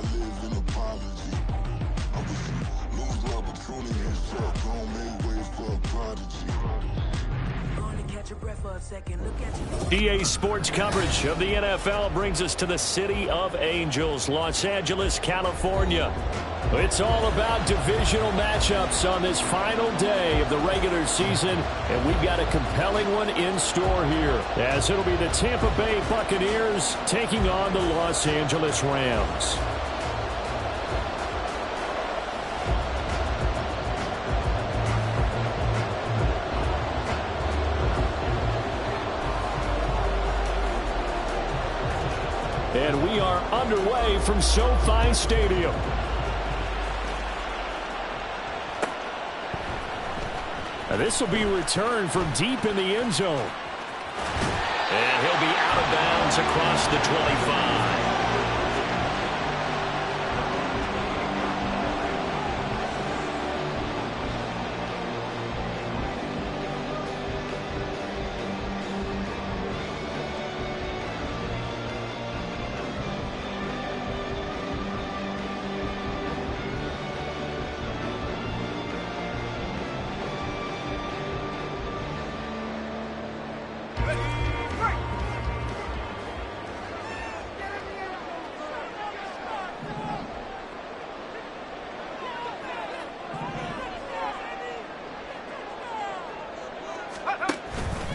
live in apology. I wish you lose the opportunity and shut. Don't make way for a prodigy. EA Sports coverage of the NFL brings us to the City of Angels, Los Angeles, California. It's all about divisional matchups on this final day of the regular season, and we've got a compelling one in store here, as it'll be the Tampa Bay Buccaneers taking on the Los Angeles Rams. And we are underway from SoFi Stadium. This will be returned from deep in the end zone. And he'll be out of bounds across the 25.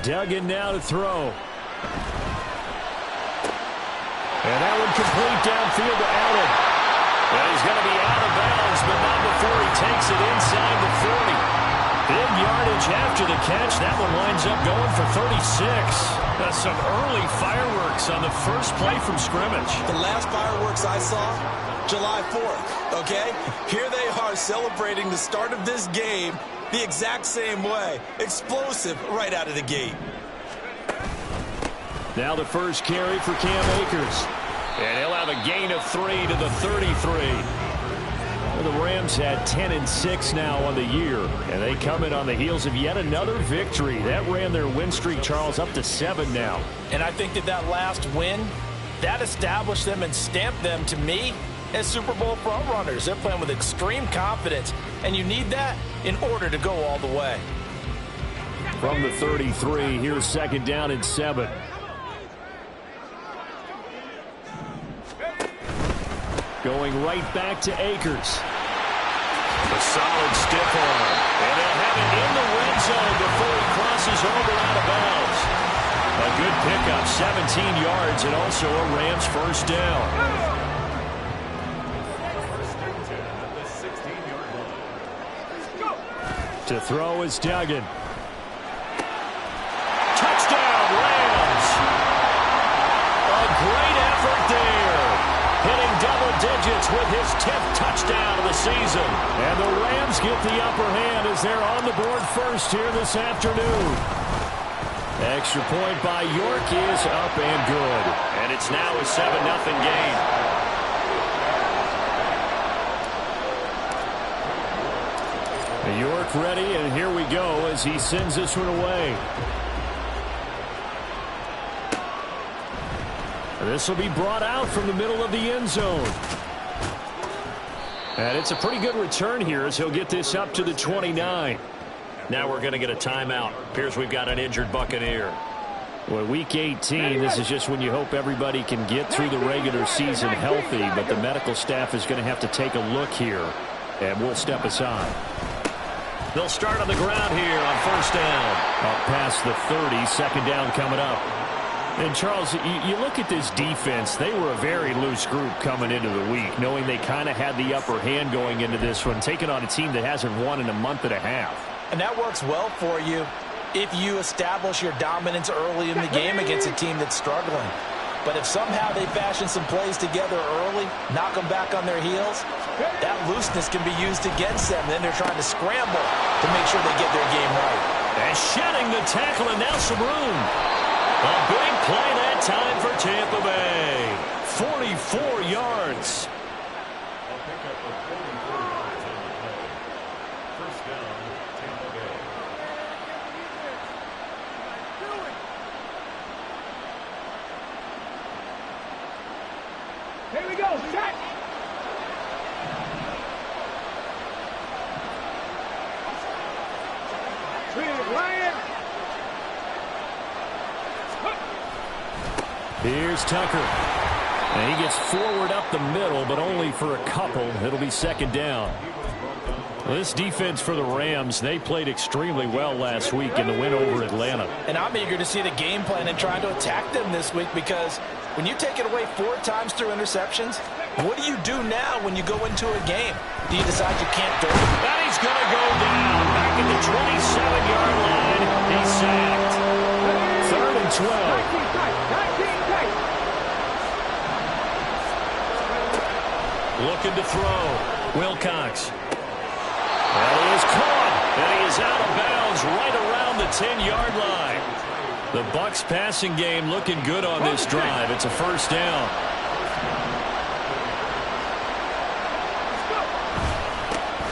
Duggan now to throw. And that one complete downfield to Allen. Well, he's going to be out of bounds, but not before he takes it inside the 40. Big yardage after the catch. That one winds up going for 36. That's some early fireworks on the first play from scrimmage. The last fireworks I saw, July 4th, okay? Here they are celebrating the start of this game the exact same way. Explosive right out of the gate. Now the first carry for Cam Akers. And he'll have a gain of 3 to the 33. Well, the Rams had 10-6 now on the year. And they come in on the heels of yet another victory. That ran their win streak, Charles, up to 7 now. And I think that last win, that established them and stamped them, to me, as Super Bowl frontrunners. They're playing with extreme confidence, and you need that in order to go all the way. From the 33, here's second down and 7. Going right back to Akers. A solid stiff arm. And they'll have it in the red zone before he crosses over out of bounds. A good pickup, 17 yards, and also a Rams first down. To throw is Duggan. Touchdown, Rams! A great effort there. Hitting double digits with his 10th touchdown of the season. And the Rams get the upper hand as they're on the board first here this afternoon. Extra point by York is up and good. And it's now a 7-0 game. York ready, and here we go as he sends this one away. This will be brought out from the middle of the end zone. And it's a pretty good return here as he'll get this up to the 29. Now we're going to get a timeout. Appears we've got an injured Buccaneer. Well, week 18, this is just when you hope everybody can get through the regular season healthy, but the medical staff is going to have to take a look here, and we'll step aside. They'll start on the ground here on first down. Up past the 30, second down coming up. And, Charles, you look at this defense, they were a very loose group coming into the week, knowing they kind of had the upper hand going into this one, taking on a team that hasn't won in a month and a half. And that works well for you if you establish your dominance early in the game against a team that's struggling. But if somehow they fashion some plays together early, knock them back on their heels, that looseness can be used against them. Then they're trying to scramble to make sure they get their game right. And shedding the tackle, and now some room. A big play that time for Tampa Bay. 44 yards. Here we go, set. Here's Tucker. And he gets forward up the middle, but only for a couple. It'll be second down. Well, this defense for the Rams, they played extremely well last week in the win over Atlanta. And I'm eager to see the game plan and trying to attack them this week, because when you take it away 4 times through interceptions, what do you do now when you go into a game? Do you decide you can't do it? And he's going to go down back at the 27-yard line. He's sacked. 3rd and 12. Looking to throw. Wilcox. And he is caught. And he is out of bounds right around the 10-yard line. The Bucs passing game looking good on this drive. It's a first down.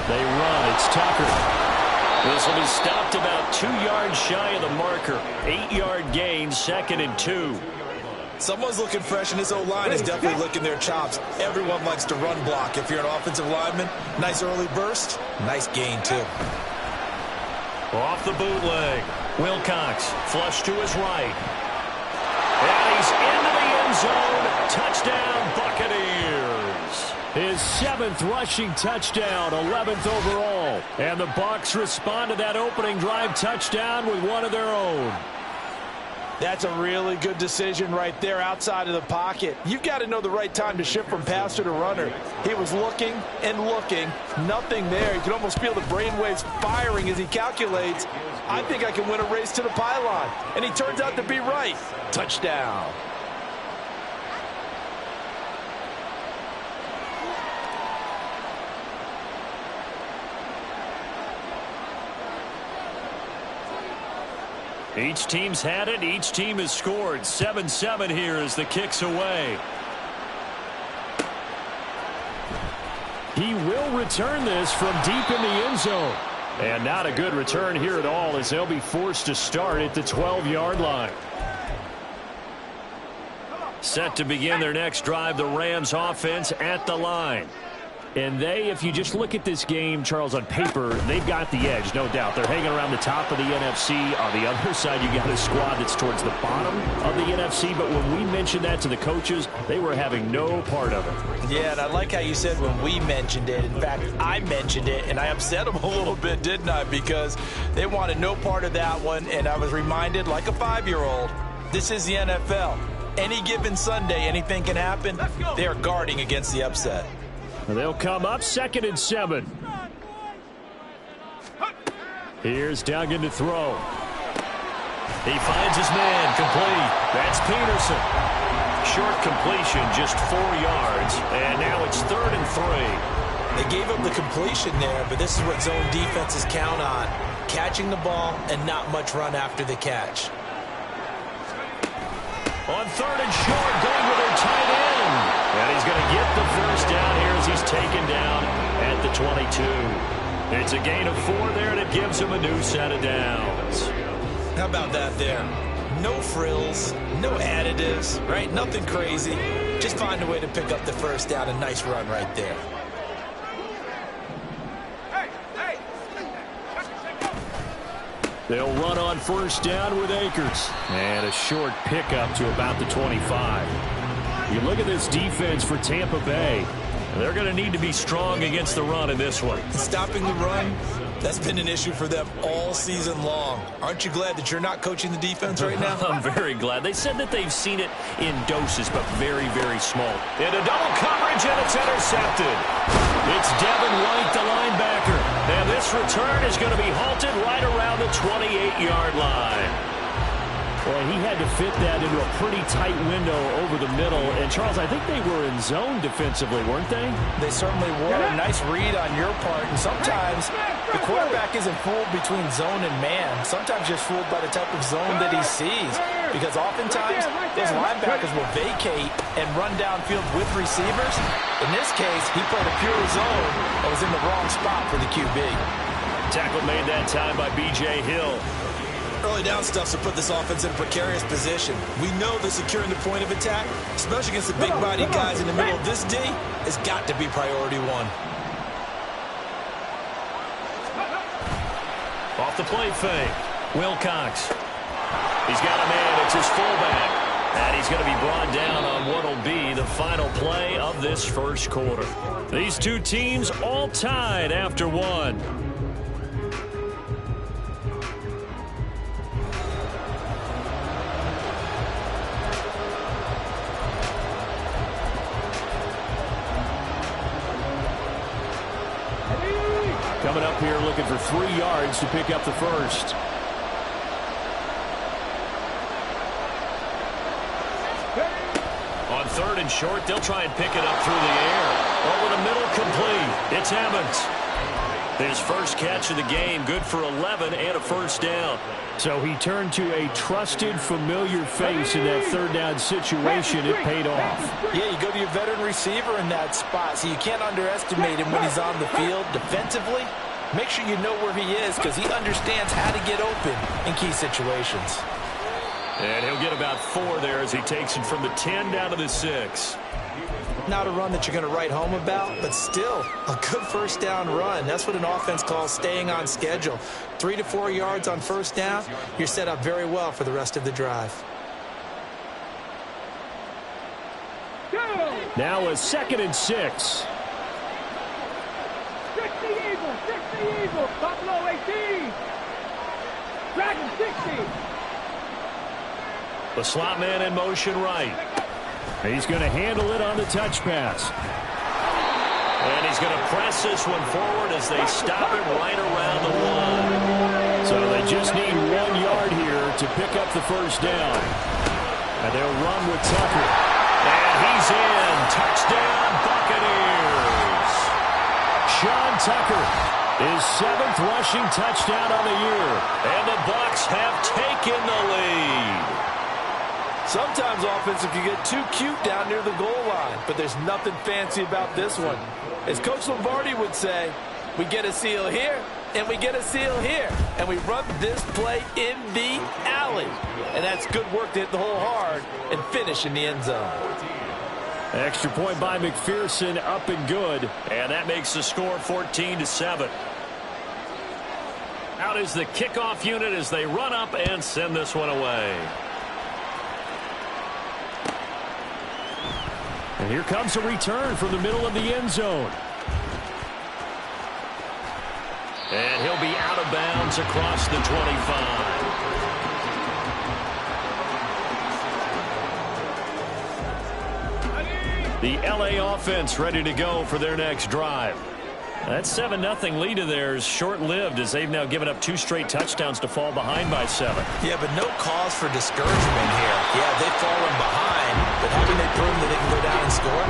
They run. It's Tucker. This will be stopped about 2 yards shy of the marker. 8-yard gain, 2nd and 2. Someone's looking fresh, and this O-line is definitely licking their chops. Everyone likes to run block. If you're an offensive lineman, nice early burst, nice gain, too. Off the bootleg. Wilcox, flush to his right. And he's into the end zone. Touchdown, Buccaneers. His 7th rushing touchdown, 11th overall. And the Bucs respond to that opening drive touchdown with one of their own. That's a really good decision right there outside of the pocket. You've got to know the right time to shift from passer to runner. He was looking and looking. Nothing there. You can almost feel the brainwaves firing as he calculates, I think I can win a race to the pylon. And he turns out to be right. Touchdown. Each team's had it. Each team has scored. 7-7 here as the kick's away. He will return this from deep in the end zone. And not a good return here at all, as they'll be forced to start at the 12-yard line. Set to begin their next drive, the Rams offense at the line. And they, if you just look at this game, Charles, on paper, they've got the edge, no doubt. They're hanging around the top of the NFC. On the other side, you got a squad that's towards the bottom of the NFC. But when we mentioned that to the coaches, they were having no part of it. Yeah, and I like how you said when we mentioned it. In fact, I mentioned it, and I upset them a little bit, didn't I? Because they wanted no part of that one, and I was reminded, like a 5-year-old, this is the NFL. Any given Sunday, anything can happen. They are guarding against the upset. They'll come up 2nd and 7. Here's Duggan to throw. He finds his man, complete. That's Peterson. Short completion, just 4 yards. And now it's 3rd and 3. They gave up the completion there, but this is what zone defenses count on. Catching the ball and not much run after the catch. On 3rd and short, going with their tight end. And he's going to get the first down here as he's taken down at the 22. It's a gain of 4 there, and it gives him a new set of downs. How about that there? No frills, no additives, right? Nothing crazy. Just find a way to pick up the first down. A nice run right there. They'll run on first down with Akers. And a short pickup to about the 25. You look at this defense for Tampa Bay. They're going to need to be strong against the run in this one. Stopping the run, that's been an issue for them all season long. Aren't you glad that you're not coaching the defense right now? I'm very glad. They said that they've seen it in doses, but very, very small. Into double coverage, and it's intercepted. It's Devin White, the linebacker. And this return is going to be halted right around the 28-yard line. Well, he had to fit that into a pretty tight window over the middle. And, Charles, I think they were in zone defensively, weren't they? They certainly were. A nice read on your part. And sometimes the quarterback isn't fooled between zone and man. Sometimes just fooled by the type of zone that he sees. Because oftentimes those linebackers will vacate and run downfield with receivers. In this case, he played a pure zone that was in the wrong spot for the QB. Tackle made that time by B.J. Hill. Early down stuffs will put this offense in a precarious position. We know that securing the point of attack, especially against the big-bodied guys in the middle of this D, has got to be priority 1. Off the play fake. Wilcox. He's got a man. It's his fullback. And he's going to be brought down on what will be the final play of this first quarter. These two teams all tied after one. Coming up here looking for 3 yards to pick up the first. On 3rd and short, they'll try and pick it up through the air. Over the middle, complete. It's Evans. His first catch of the game, good for 11 and a first down. So he turned to a trusted, familiar face in that 3rd down situation. It paid off. Yeah, you go to your veteran receiver in that spot, so you can't underestimate him when he's on the field defensively. Make sure you know where he is because he understands how to get open in key situations. And he'll get about 4 there as he takes it from the 10 down to the 6. Not a run that you're going to write home about, but still a good first down run. That's what an offense calls staying on schedule. 3 to 4 yards on first down, you're set up very well for the rest of the drive. Now a 2nd and 6. 60 Eagles, Buffalo 18. Dragon 60. The slot man in motion right. He's going to handle it on the touch pass. And he's going to press this one forward as they stop it right around the 1. So they just need 1 yard here to pick up the first down. And they'll run with Tucker. And he's in. Touchdown, Buccaneers. Sean Tucker, his 7th rushing touchdown on the year. And the Bucs have taken the lead. Sometimes offensive can get too cute down near the goal line, but there's nothing fancy about this one. As Coach Lombardi would say, we get a seal here, and we get a seal here, and we run this play in the alley. And that's good work to hit the hole hard and finish in the end zone. Extra point by McPherson, up and good. And that makes the score 14-7. Out is the kickoff unit as they run up and send this one away. And here comes a return from the middle of the end zone. And he'll be out of bounds across the 25. The LA offense ready to go for their next drive. That 7-0 lead of theirs short-lived as they've now given up 2 straight touchdowns to fall behind by 7. Yeah, but no cause for discouragement here. Yeah, they've fallen behind, but haven't they proven that they can go down and score?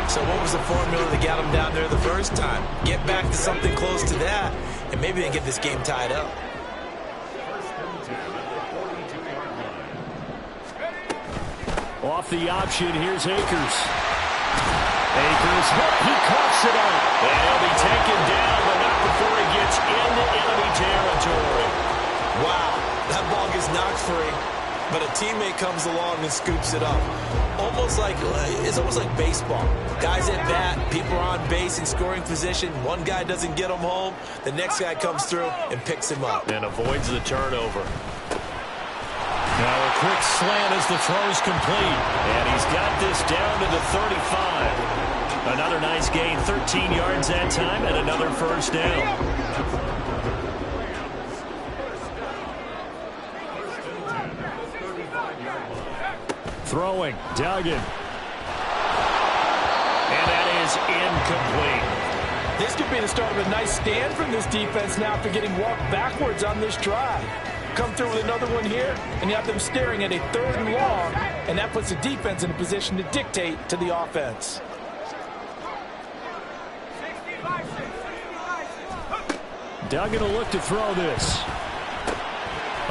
So what was the formula that got them down there the first time? Get back to something close to that, and maybe they can get this game tied up. Off the option, here's Akers. Akers, he coughs it up. And he'll be taken down, but not before he gets into enemy territory. Wow, that ball gets knocked free, but a teammate comes along and scoops it up. It's almost like baseball. Guys at bat, people are on base in scoring position. One guy doesn't get him home. The next guy comes through and picks him up. And avoids the turnover. Now a quick slant as the throw's complete. And he's got this down to the 35. Another nice gain, 13 yards that time, and another first down. Throwing, Duggan. And that is incomplete. This could be the start of a nice stand from this defense now after getting walked backwards on this drive. Come through with another one here, and you have them staring at a 3rd and long, and that puts the defense in a position to dictate to the offense. Duggan will look to throw this.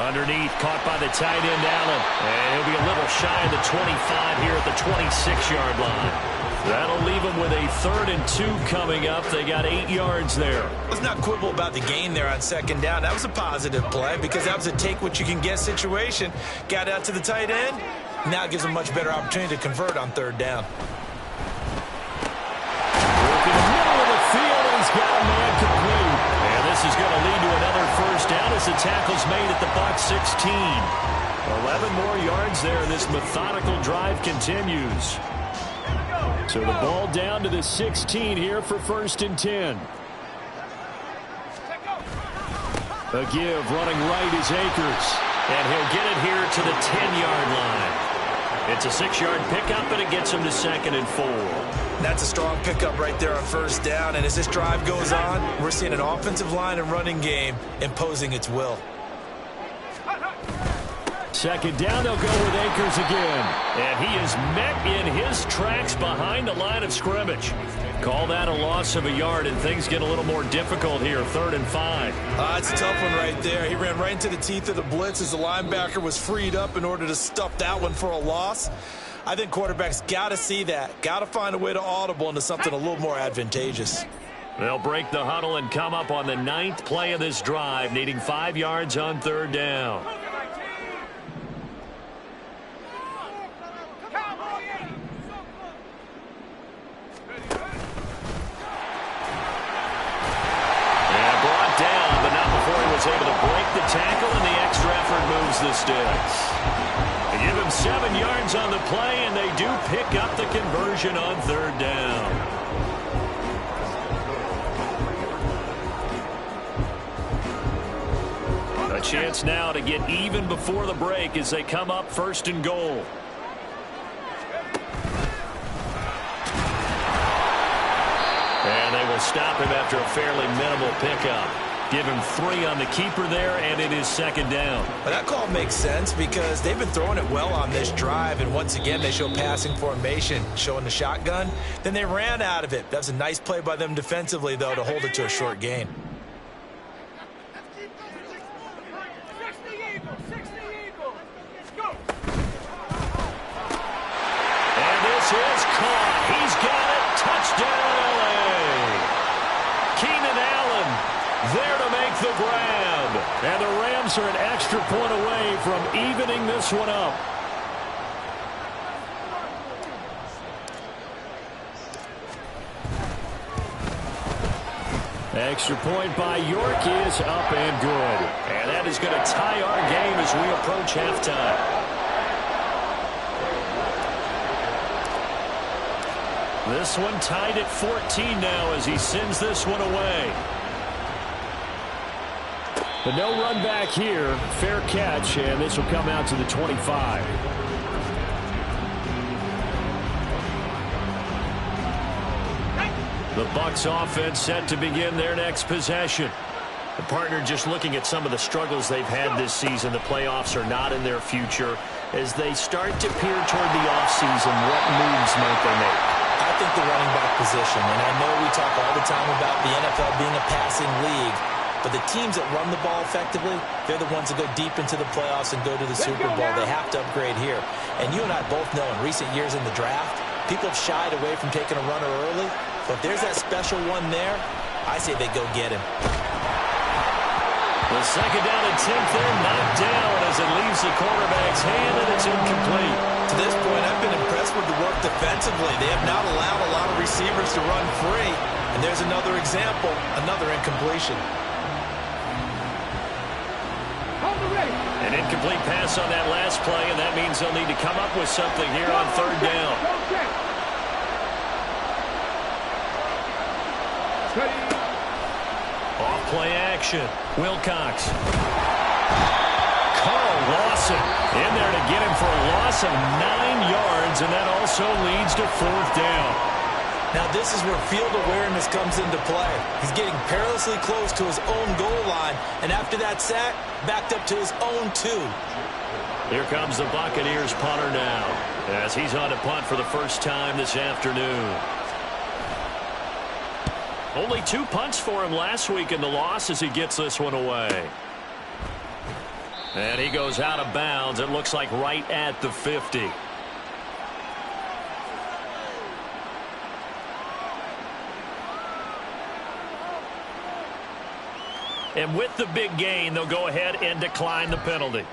Underneath, caught by the tight end, Allen. And he'll be a little shy of the 25 here at the 26-yard line. That'll leave them with a 3rd and 2 coming up. They got 8 yards there. Let's not quibble about the gain there on 2nd down. That was a positive play because that was a take-what-you-can-get situation. Got out to the tight end. Now it gives them a much better opportunity to convert on 3rd down. Working the middle of the field, and he's got a man complete. And this is going to lead to another first down as the tackle's made at the Bucs 16. 11 more yards there. This methodical drive continues. So the ball down to the 16 here for 1st and 10. A give running right is Akers. And he'll get it here to the 10-yard line. It's a 6-yard pickup, and it gets him to 2nd and 4. That's a strong pickup right there on 1st down. And as this drive goes on, we're seeing an offensive line and running game imposing its will. 2nd down, they'll go with Akers again. And he is met in his tracks behind the line of scrimmage. Call that a loss of a yard, and things get a little more difficult here. 3rd and 5. It's a tough one right there. He ran right into the teeth of the blitz as the linebacker was freed up in order to stuff that one for a loss. I think quarterbacks got to see that. Got to find a way to audible into something a little more advantageous. They'll break the huddle and come up on the 9th play of this drive, needing 5 yards on 3rd down. Able to break the tackle, and the extra effort moves the sticks. They give him 7 yards on the play, and they do pick up the conversion on 3rd down. A chance now to get even before the break as they come up 1st and goal. And they will stop him after a fairly minimal pickup. Give him 3 on the keeper there, and it is 2nd down. Well, that call makes sense because they've been throwing it well on this drive, and once again they show passing formation, showing the shotgun. Then they ran out of it. That was a nice play by them defensively, though, to hold it to a short gain. 60 Eagles, 60 Eagles. Go. And this is caught. He's got it. Touchdown, L.A. Keenan Allen there to make the grab. And the Rams are an extra point away from evening this one up. Extra point by York is up and good. And that is going to tie our game as we approach halftime. This one tied at 14 now as he sends this one away. But no run back here. Fair catch, and this will come out to the 25. The Bucs offense set to begin their next possession. The partner just looking at some of the struggles they've had this season. The playoffs are not in their future. As they start to peer toward the offseason, what moves might they make? I think the running back position, and I know we talk all the time about the NFL being a passing league, but the teams that run the ball effectively, they're the ones that go deep into the playoffs and go to the Super Bowl. They have to upgrade here. And you and I both know in recent years in the draft, people have shied away from taking a runner early. But if there's that special one there, I say they go get him. The 2nd down attempt there knocked down as it leaves the quarterback's hand, and it's incomplete. To this point, I've been impressed with the work defensively. They have not allowed a lot of receivers to run free. And there's another example, another incompletion. An incomplete pass on that last play, and that means they'll need to come up with something here on 3rd down. Off play action. Wilcox. Carl Lawson in there to get him for a loss of 9 yards, and that also leads to 4th down. Now this is where field awareness comes into play. He's getting perilously close to his own goal line, and after that sack, backed up to his own 2. Here comes the Buccaneers punter now, as he's on to punt for the first time this afternoon. Only 2 punts for him last week in the loss as he gets this one away. And he goes out of bounds. It looks like right at the 50. And with the big gain, they'll go ahead and decline the penalty.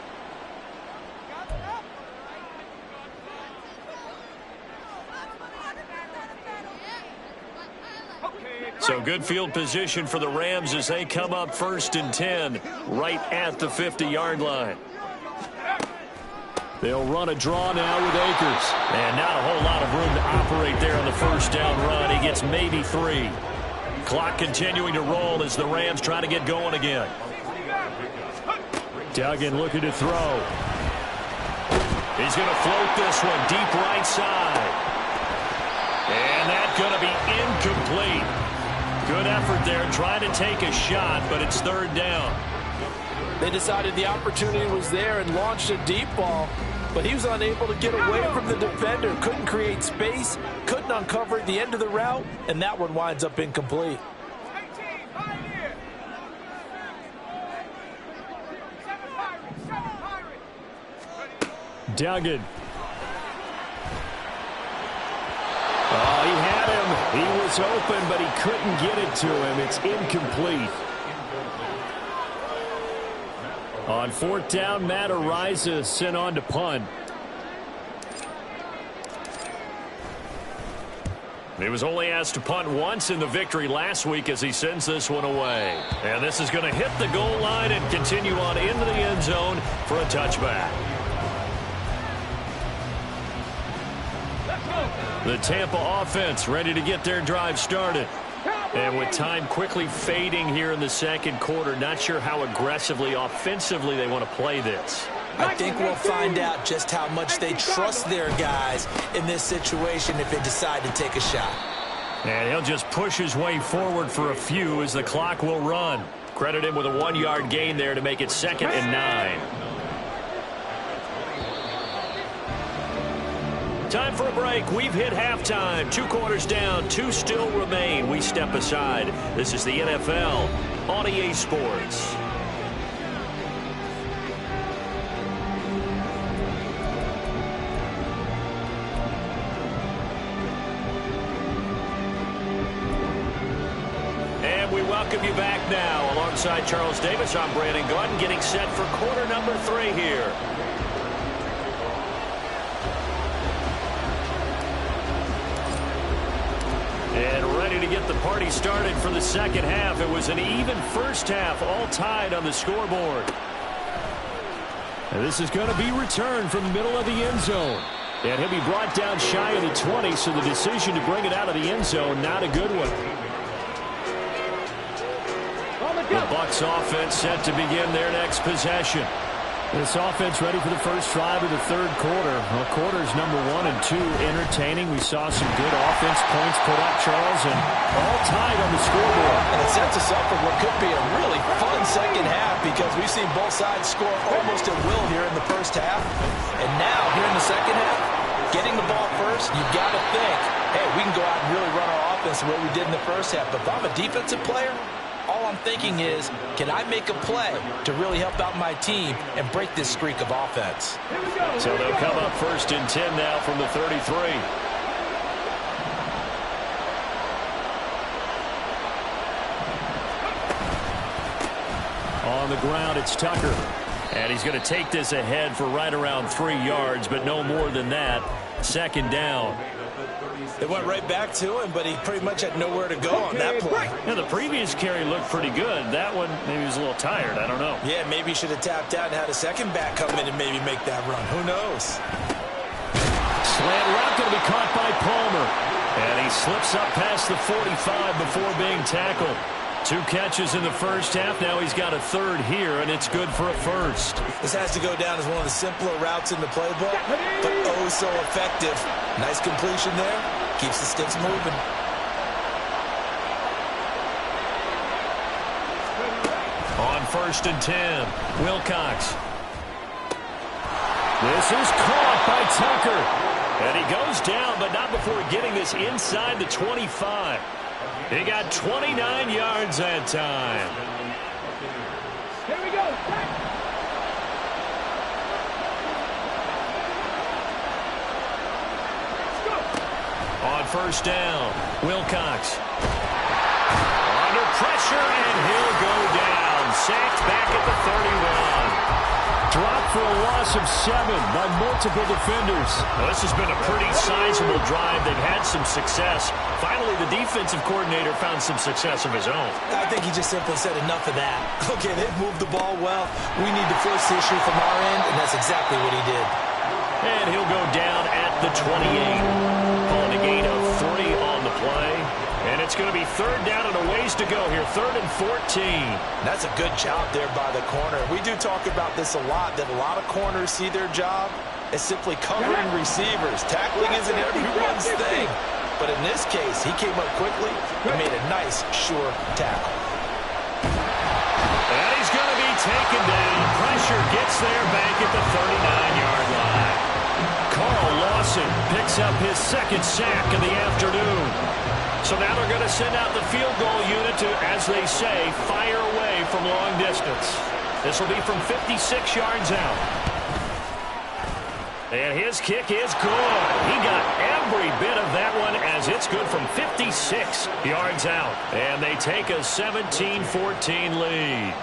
So good field position for the Rams as they come up 1st and 10 right at the 50-yard line. They'll run a draw now with Akers. And not a whole lot of room to operate there on the first down run. He gets maybe 3. Clock continuing to roll as the Rams try to get going again. Duggan looking to throw. He's going to float this one deep right side. And that's going to be incomplete. Good effort there trying to take a shot, but it's third down. They decided the opportunity was there and launched a deep ball, but he was unable to get away from the defender. Couldn't create space, couldn't uncover the end of the route, and that one winds up incomplete. Duggan. Oh, he had him. He was open, but he couldn't get it to him. It's incomplete. On fourth down, Matt Ariza sent on to punt. He was only asked to punt once in the victory last week as he sends this one away. And this is going to hit the goal line and continue on into the end zone for a touchback. The Tampa offense ready to get their drive started. And with time quickly fading here in the second quarter, not sure how aggressively, offensively they want to play this. I think we'll find out just how much they trust their guys in this situation if they decide to take a shot. And he'll just push his way forward for a few as the clock will run. Credit him with a 1-yard gain there to make it 2nd and 9. Time for a break. We've hit halftime. 2 quarters down. 2 still remain. We step aside. This is the NFL on EA Sports. And we welcome you back now. Alongside Charles Davis, I'm Brandon Gordon, getting set for quarter number 3 here. And ready to get the party started for the second half. It was an even first half, all tied on the scoreboard. And this is going to be returned from the middle of the end zone. And he'll be brought down shy of the 20, so the decision to bring it out of the end zone, not a good one. The Bucs offense set to begin their next possession. This offense ready for the first drive of the third quarter. Well, quarters number 1 and 2 entertaining. We saw some good offense points put up, Charles, and all tied on the scoreboard. And it sets us up for what could be a really fun second half because we've seen both sides score almost at will here in the first half. And now, here in the second half, getting the ball first, you've got to think, hey, we can go out and really run our offense the way we did in the first half. But if I'm a defensive player, all I'm thinking is, can I make a play to really help out my team and break this streak of offense? So they'll come up 1st and 10 now from the 33. On the ground, it's Tucker. And he's going to take this ahead for right around 3 yards, but no more than that. 2nd down. They went right back to him, but he pretty much had nowhere to go on that play. Yeah, the previous carry looked pretty good. That one, maybe he was a little tired. I don't know. Yeah, maybe he should have tapped out and had a second back come in and maybe make that run. Who knows? Slant route going to be caught by Palmer. And he slips up past the 45 before being tackled. 2 catches in the first half. Now he's got a 3rd here, and it's good for a 1st. This has to go down as one of the simpler routes in the playbook, but oh so effective. Nice completion there. Keeps the sticks moving. On 1st and 10, Wilcox. This is caught by Tucker. And he goes down, but not before getting this inside the 25. He got 29 yards that time. Here we go. On 1st down, Wilcox. Under pressure, and he'll go down. Sacked back at the 31. Dropped for a loss of 7 by multiple defenders. Well, this has been a pretty sizable drive. They've had some success. Finally, the defensive coordinator found some success of his own. I think he just simply said enough of that. Okay, they've moved the ball well. We need to force the issue from our end, and that's exactly what he did. And he'll go down at the 28. Calling a gain of 3 on the play. And it's going to be third down and a ways to go here. 3rd and 14. That's a good job there by the corner. We do talk about this a lot, that a lot of corners see their job as simply covering receivers. Tackling isn't everyone's thing. But in this case, he came up quickly and made a nice, sure tackle. And he's going to be taken down. Pressure gets there back at the 39-yard line. Carl Lawson picks up his second sack of the afternoon. So now they're going to send out the field goal unit to, as they say, fire away from long distance. This will be from 56 yards out. And his kick is good. He got every bit of that one as it's good from 56 yards out. And they take a 17-14 lead.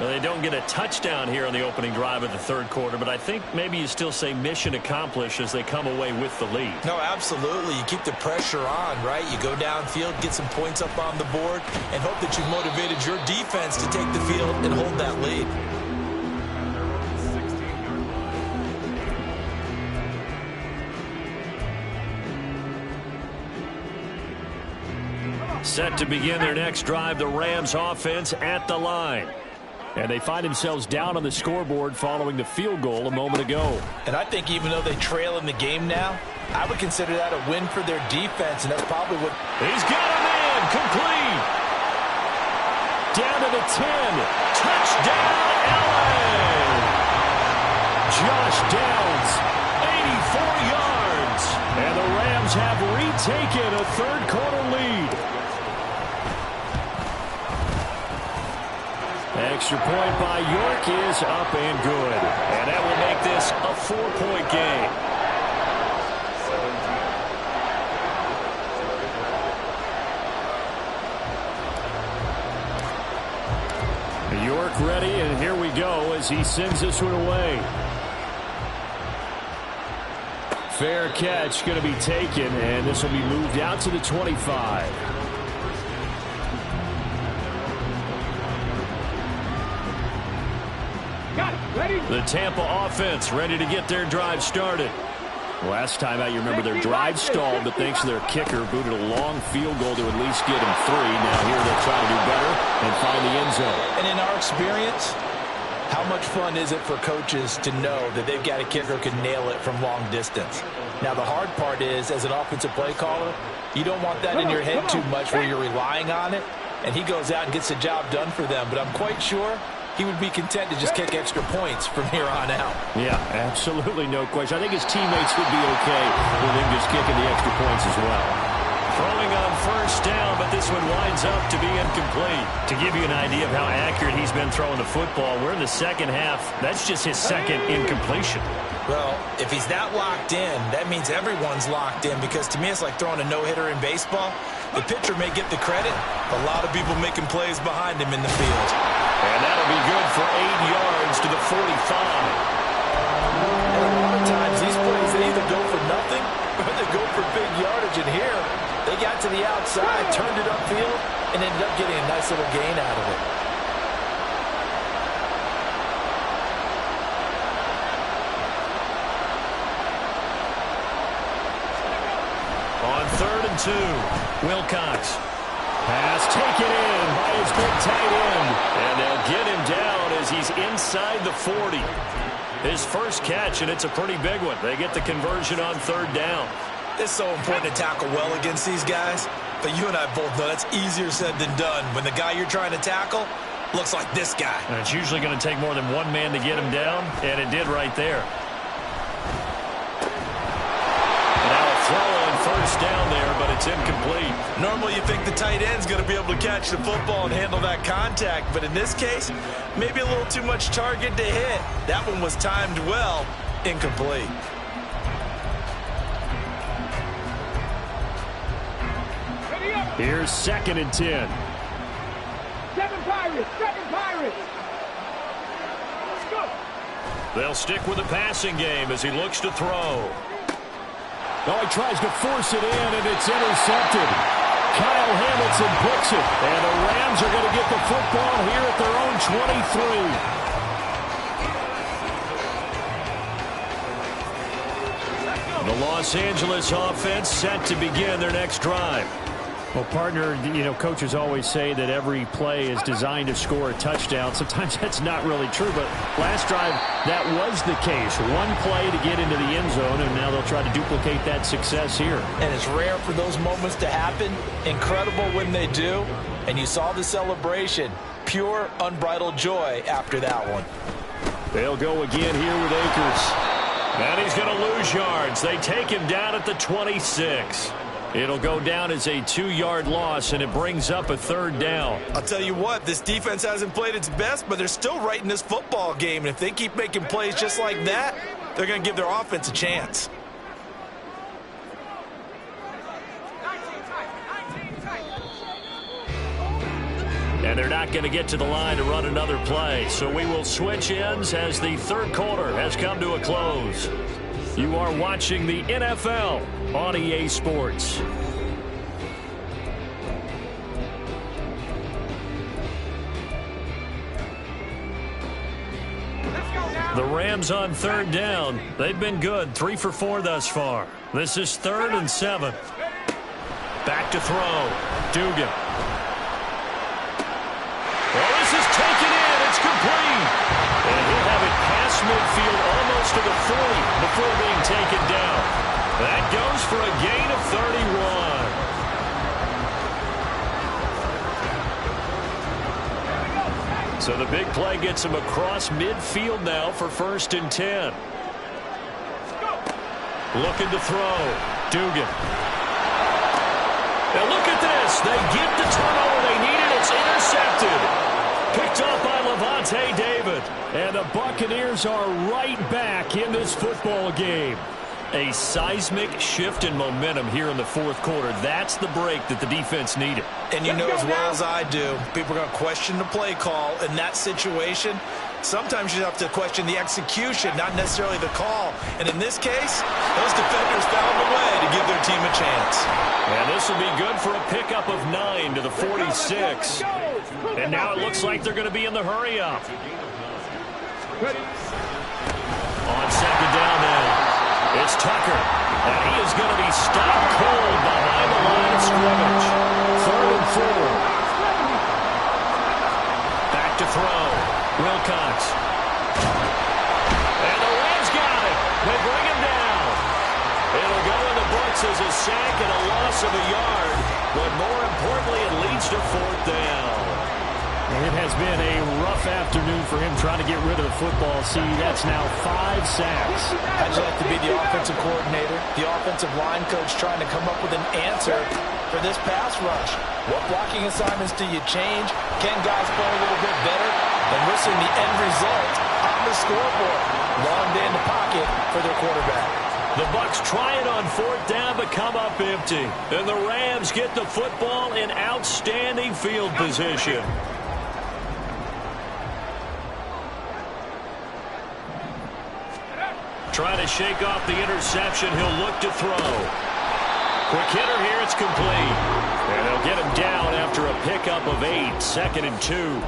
Well, they don't get a touchdown here on the opening drive of the third quarter, but I think maybe you still say mission accomplished as they come away with the lead. No, absolutely. You keep the pressure on, right? You go downfield, get some points up on the board, and hope that you've motivated your defense to take the field and hold that lead. Set to begin their next drive, the Rams offense at the line. And they find themselves down on the scoreboard following the field goal a moment ago. And I think even though they trail in the game now, I would consider that a win for their defense, and that's probably what... He's got him in, complete. Down to the 10. Touchdown, LA. Josh Downs, 84 yards. And the Rams have retaken a third-quarter lead. Extra point by York is up and good. And that will make this a 4-point game. York ready, and here we go as he sends this one away. Fair catch going to be taken, and this will be moved out to the 25. The Tampa offense ready to get their drive started. Last time out, you remember their drive stalled, but thanks to their kicker, booted a long field goal to at least get him 3. Now here they'll try to do better and find the end zone. And in our experience, how much fun is it for coaches to know that they've got a kicker who can nail it from long distance? Now, the hard part is, as an offensive play caller, you don't want that in your head too much where you're relying on it, and he goes out and gets the job done for them. But I'm quite sure he would be content to just kick extra points from here on out. Yeah, absolutely no question. I think his teammates would be okay with him just kicking the extra points as well. Throwing on first down, but this one winds up to be incomplete. To give you an idea of how accurate he's been throwing the football, we're in the second half. That's just his second incompletion. Well, if he's that locked in, that means everyone's locked in, because to me it's like throwing a no-hitter in baseball. The pitcher may get the credit, a lot of people making plays behind him in the field. And that'll be good for 8 yards to the 45. And a lot of times these plays, they either go for nothing or they go for big yardage. And here, they got to the outside, turned it upfield, and ended up getting a nice little gain out of it. On 3rd and 2, Wilcox. Pass taken in by his big tight end. And they'll get him down as he's inside the 40. His first catch, and it's a pretty big one. They get the conversion on 3rd down. It's so important to tackle well against these guys, but you and I both know that's easier said than done when the guy you're trying to tackle looks like this guy. And it's usually going to take more than one man to get him down, and it did right there. Throw on first down there, but it's incomplete. Normally you think the tight end's going to be able to catch the football and handle that contact, but in this case, maybe a little too much target to hit. That one was timed well, incomplete. Here's 2nd and 10. 7 Pirates, 7 Pirates. Let's go. They'll stick with the passing game as he looks to throw. Oh, he tries to force it in, and it's intercepted. Kyle Hamilton picks it, and the Rams are going to get the football here at their own 23. The Los Angeles offense set to begin their next drive. Well, partner, coaches always say that every play is designed to score a touchdown. Sometimes that's not really true, but last drive, that was the case. One play to get into the end zone, and now they'll try to duplicate that success here. And it's rare for those moments to happen. Incredible when they do. And you saw the celebration. Pure, unbridled joy after that one. They'll go again here with Akers. And he's going to lose yards. They take him down at the 26. It'll go down as a 2-yard loss, and it brings up a 3rd down. I'll tell you what, this defense hasn't played its best, but they're still right in this football game. And if they keep making plays just like that, they're going to give their offense a chance. And they're not going to get to the line to run another play. So we will switch ends as the 3rd quarter has come to a close. You are watching the NFL on EA Sports. The Rams on 3rd down. They've been good, 3 for 4 thus far. This is 3rd and 7. Back to throw. Dugan. Well, this is taken in. It's complete. And he'll have it past midfield almost to the 40 before being taken down. That goes for a gain of 31. So the big play gets him across midfield now for 1st and 10. Looking to throw. Dugan. Now look at this. They get the turnover they needed. It's intercepted. Picked up by Levante David. And the Buccaneers are right back in this football game. A seismic shift in momentum here in the 4th quarter. That's the break that the defense needed. And you know as well as I do, people are going to question the play call in that situation. Sometimes you have to question the execution, not necessarily the call. And in this case, those defenders found a way to give their team a chance. And this will be good for a pickup of 9 to the 46. And now it looks like they're going to be in the hurry-up. On 2nd down now, it's Tucker. And he is going to be stopped cold behind the line of scrimmage. 3rd and 4. Back to throw. Wilcox. And the Rams got it. They bring him down. It'll go in the books as a sack and a loss of a yard. But more importantly, it leads to 4th down. It has been a rough afternoon for him trying to get rid of the football. See, that's now 5 sacks. I'd like to be the offensive coordinator, the offensive line coach trying to come up with an answer for this pass rush. What blocking assignments do you change? Can guys play a little bit better? And we're seeing the end result on the scoreboard. Long day in the pocket for their quarterback. The Bucs try it on 4th down, but come up empty. And the Rams get the football in outstanding field position. Trying to shake off the interception. He'll look to throw. Quick hitter here. It's complete. And they'll get him down after a pickup of 8. 2nd and 2.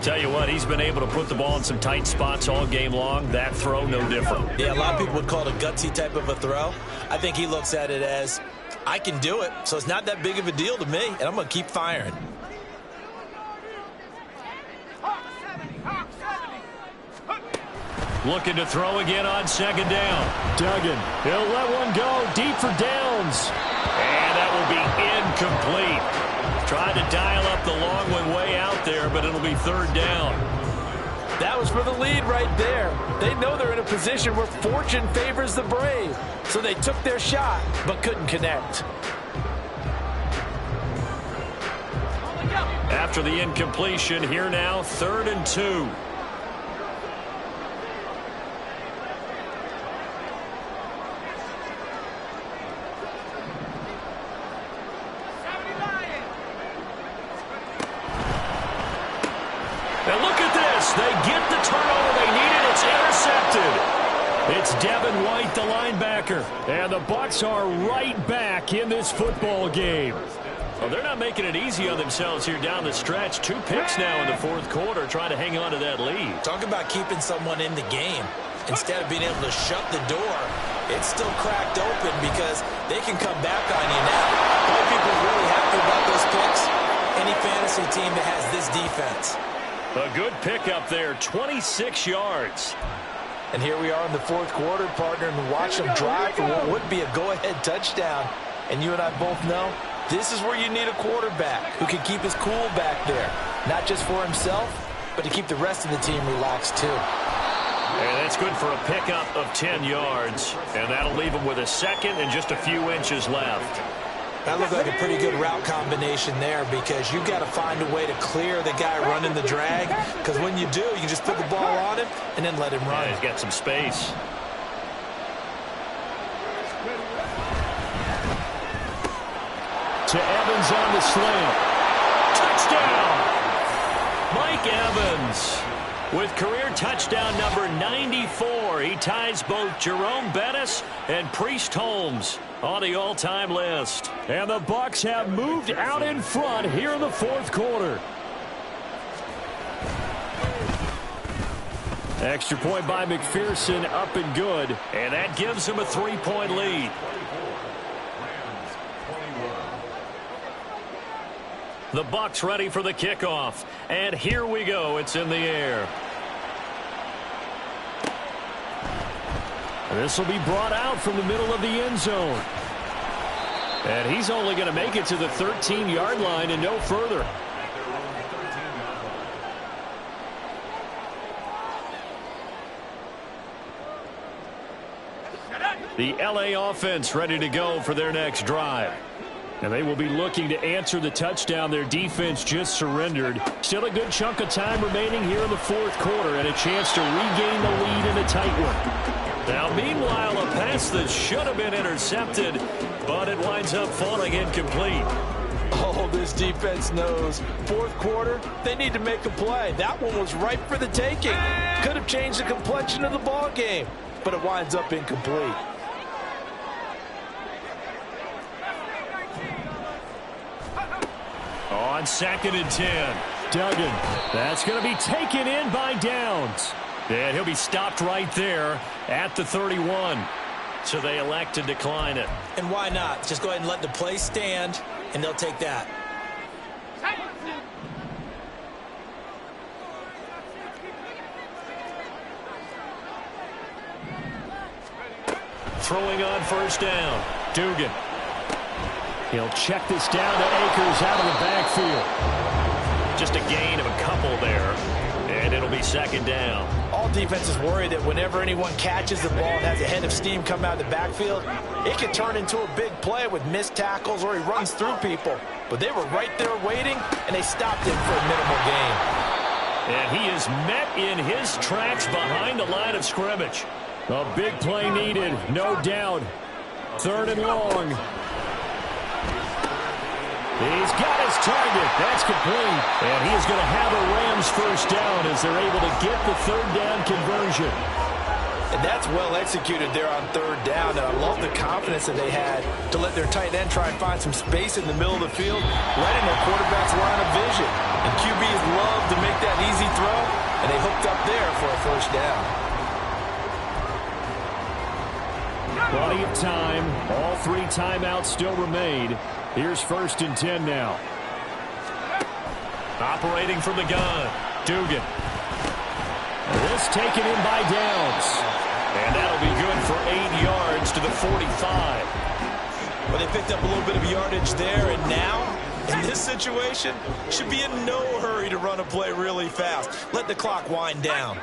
Tell you what, he's been able to put the ball in some tight spots all game long. That throw, no different. Yeah, a lot of people would call it a gutsy type of a throw. I think he looks at it as, I can do it, so it's not that big of a deal to me, and I'm going to keep firing. Looking to throw again on 2nd down. Duggan, he'll let one go deep for Downs. And that will be incomplete. Tried to dial up the long one way out there, but it'll be 3rd down. That was for the lead right there. They know they're in a position where fortune favors the brave. So they took their shot, but couldn't connect. After the incompletion, here now, 3rd and 2. And look at this. They get the turnover they needed. It's intercepted. It's Devin White, the linebacker. And the Bucs are right back in this football game. Well, they're not making it easy on themselves here down the stretch. 2 picks now in the 4th quarter, trying to hang on to that lead. Talk about keeping someone in the game. Instead of being able to shut the door, it's still cracked open because they can come back on you now. Boy, people are really happy about those picks. Any fantasy team that has this defense. A good pickup there, 26 yards. And here we are in the fourth quarter, partner, and watch them drive for what would be a go-ahead touchdown. And you and I both know this is where you need a quarterback who can keep his cool back there. Not just for himself, but to keep the rest of the team relaxed too. And that's good for a pickup of 10 yards. And that'll leave him with a second and just a few inches left. That looked like a pretty good route combination there because you've got to find a way to clear the guy running the drag. Because when you do, you can just put the ball on him and then let him run. Yeah, he's got some space. To Evans on the slant. Touchdown! Mike Evans with career touchdown number 94. He ties both Jerome Bettis and Priest Holmes on the all-time list. And the Bucs have moved out in front here in the fourth quarter. Extra point by McPherson, up and good. And that gives him a 3-point lead. The Bucs ready for the kickoff. And here we go. It's in the air. This will be brought out from the middle of the end zone. And he's only going to make it to the 13-yard line and no further. The LA offense ready to go for their next drive. And they will be looking to answer the touchdown their defense just surrendered. Still a good chunk of time remaining here in the fourth quarter and a chance to regain the lead in a tight one. Now, meanwhile, a pass that should have been intercepted, but it winds up falling incomplete. Oh, this defense knows. Fourth quarter, they need to make a play. That one was ripe for the taking. Could have changed the complexion of the ball game, but it winds up incomplete. On 2nd and 10, Duggan. That's going to be taken in by Downs. And he'll be stopped right there at the 31. So they elect to decline it. And why not? Just go ahead and let the play stand, and they'll take that. Throwing on first down, Dugan. He'll check this down to Akers out of the backfield. Just a gain of a couple there, and it'll be 2nd down. All defenses worry that whenever anyone catches the ball and has a head of steam come out of the backfield, it can turn into a big play with missed tackles or he runs through people. But they were right there waiting, and they stopped him for a minimal gain. And he is met in his tracks behind the line of scrimmage. A big play needed, no doubt. 3rd and long. He's got his target. That's complete. And he is going to have a Rams first down as they're able to get the 3rd down conversion. And that's well executed there on 3rd down. And I love the confidence that they had to let their tight end try and find some space in the middle of the field, right in their quarterback's line of vision. And QBs love to make that easy throw, and they hooked up there for a first down. Plenty of time. All 3 timeouts still remain. Here's 1st and 10 now. Operating from the gun, Dugan. This taken in by Downs. And that'll be good for 8 yards to the 45. Well, they picked up a little bit of yardage there, and now, in this situation, should be in no hurry to run a play really fast. Let the clock wind down.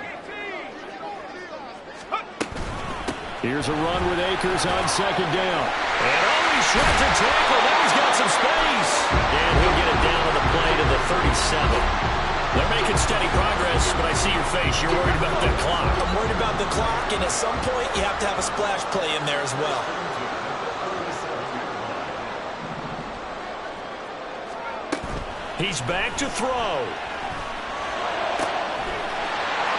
Here's a run with Akers on 2nd down. And he shreds a tackle. Now he's got some space. And he'll get it down on the play to the 37. They're making steady progress, but I see your face. You're worried about the clock. I'm worried about the clock, and at some point, you have to have a splash play in there as well. He's back to throw.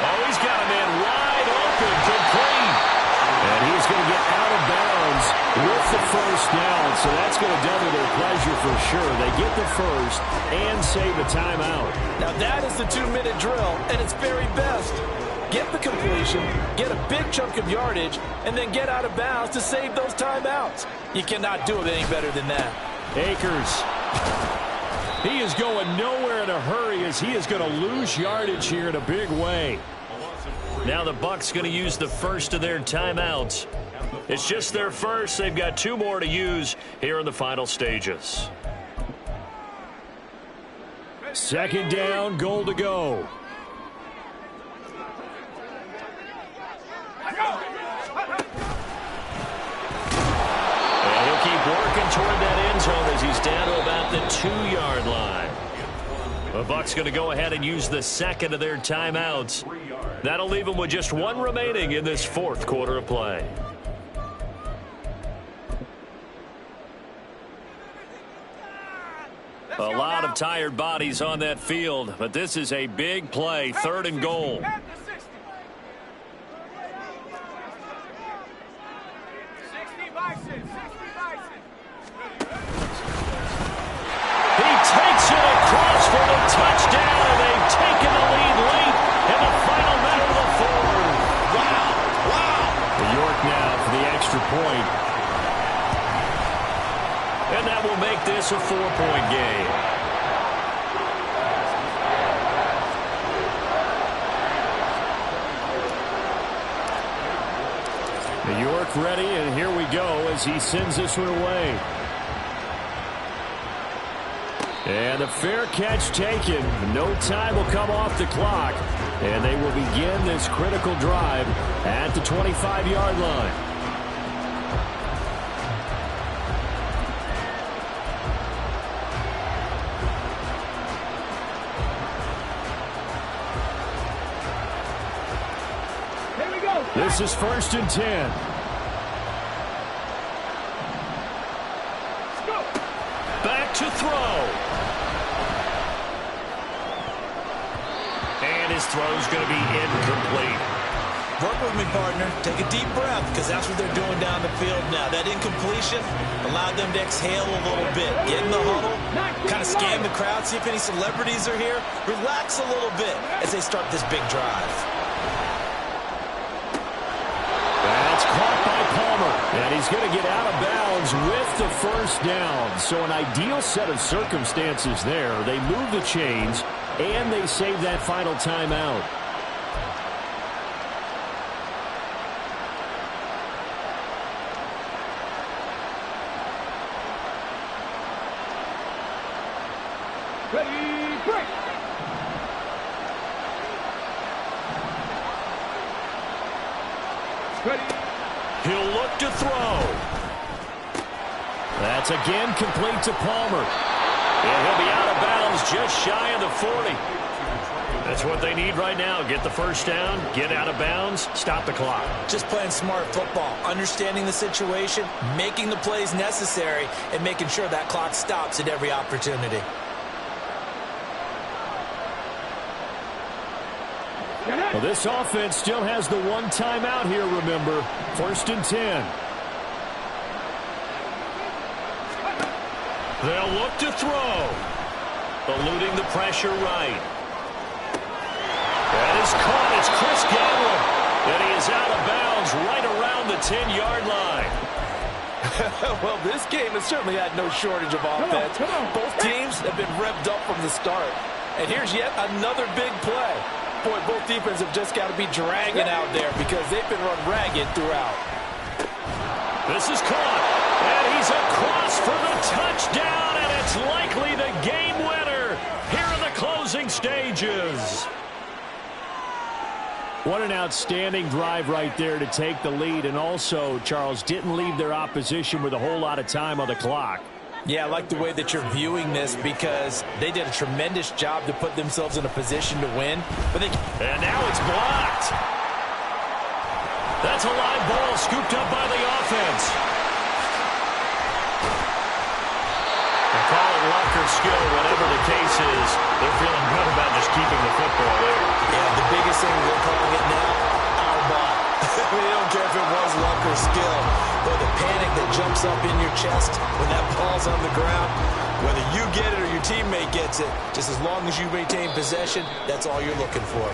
Oh, he's got a man wide open, complete. And he's going to get out of bounds with the first down. So that's going to double their pleasure for sure. They get the first and save a timeout. Now that is the 2-minute drill at its very best. get the completion, get a big chunk of yardage, and then get out of bounds to save those timeouts. You cannot do it any better than that. Akers. He is going nowhere in a hurry as he is going to lose yardage here in a big way. Now the Bucs going to use the first of their timeouts. It's just their first. They've got 2 more to use here in the final stages. Second down, goal to go. And he'll keep working toward that end zone as he's down to about the 2-yard line. The Bucs going to go ahead and use the second of their timeouts. That'll leave them with just 1 remaining in this 4th quarter of play. A lot of tired bodies on that field, but this is a big play, 3rd and goal. He takes it across for the touchdown, and they've taken the lead late in the final minute of the 4th. Wow. York now for the extra point. And that will make this a 4-point game. York ready, and here we go as he sends this one away. And a fair catch taken. No time will come off the clock. And they will begin this critical drive at the 25-yard line. This is 1st and 10. Back to throw. And his throw's going to be incomplete. Work with me, partner. Take a deep breath, because that's what they're doing down the field now. That incompletion allowed them to exhale a little bit. Get in the huddle, kind of scan the crowd, see if any celebrities are here. Relax a little bit as they start this big drive. That's caught by Palmer, and he's going to get out of bounds with the 1st down. So an ideal set of circumstances there. They move the chains, and they save that final timeout. Ready, break. Ready. He'll look to throw. That's again complete to Palmer. And he'll be out of bounds just shy of the 40. That's what they need right now. Get the 1st down, get out of bounds, stop the clock. Just playing smart football, understanding the situation, making the plays necessary, and making sure that clock stops at every opportunity. Well, this offense still has the 1 timeout here, remember. 1st and 10. They'll look to throw. Eluding the pressure right. That is caught. It's Chris Godwin. And he is out of bounds right around the 10-yard line. Well, this game has certainly had no shortage of offense. Both teams have been revved up from the start. And here's yet another big play. Boy, both defenses have just got to be dragging out there because they've been run ragged throughout. This is caught. And he's across for the touchdown, and it's likely the game winner here in the closing stages. What an outstanding drive right there to take the lead, and also, Charles, didn't leave their opposition with a whole lot of time on the clock. Yeah, I like the way that you're viewing this because they did a tremendous job to put themselves in a position to win. And now it's blocked. That's a live ball scooped up by the offense. They call it luck or skill, whatever the case is. They're feeling good about just keeping the football there. Yeah, the biggest thing they're calling it now, our ball. They don't care if it was luck or skill. But the panic that jumps up in your chest when that ball's on the ground, whether you get it or your teammate gets it, just as long as you maintain possession, that's all you're looking for.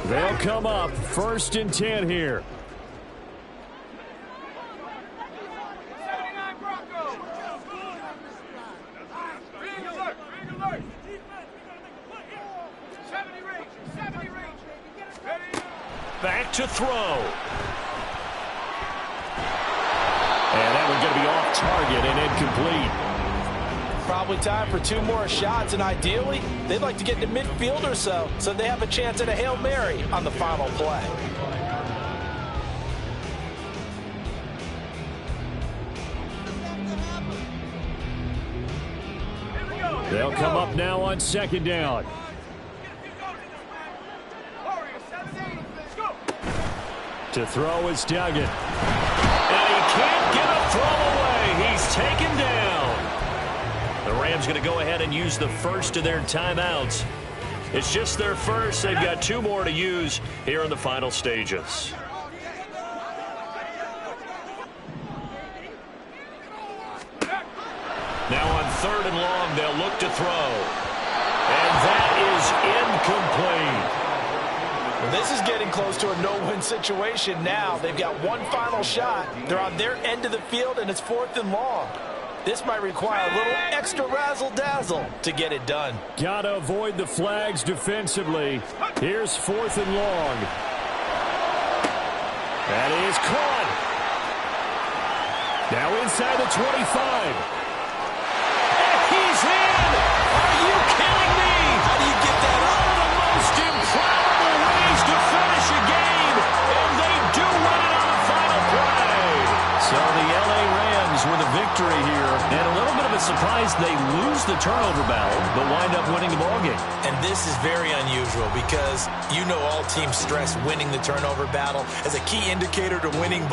They'll come up 1st and 10 here. 79 Broncos. Being alert. 70 range. Ready? Back to throw. And that one's going to be off target and incomplete. Probably time for 2 more shots, and ideally, they'd like to get to midfield or so they have a chance at a Hail Mary on the final play. They'll come up now on 2nd down. To throw is Duggan. And he can't get a throw away. He's taken down. The Rams going to go ahead and use the first of their timeouts. It's just their first. They've got 2 more to use here in the final stages. Now on 3rd and long, they'll look to throw. And that is incomplete. Well, this is getting close to a no-win situation now. They've got 1 final shot. They're on their end of the field, and it's 4th and long. This might require a little extra razzle-dazzle to get it done. Gotta avoid the flags defensively. Here's 4th and long. That is caught. Now inside the 25. And he's in! Are you kidding me? How do you get that up? One of the most improbable ways to finish a game, and they do win it on the final play. So the LA Rams with a victory here, and a little bit of a surprise they lose the turnover battle, but wind up winning the ballgame. And this is very unusual because you know all teams stress winning the turnover battle as a key indicator to winning ball.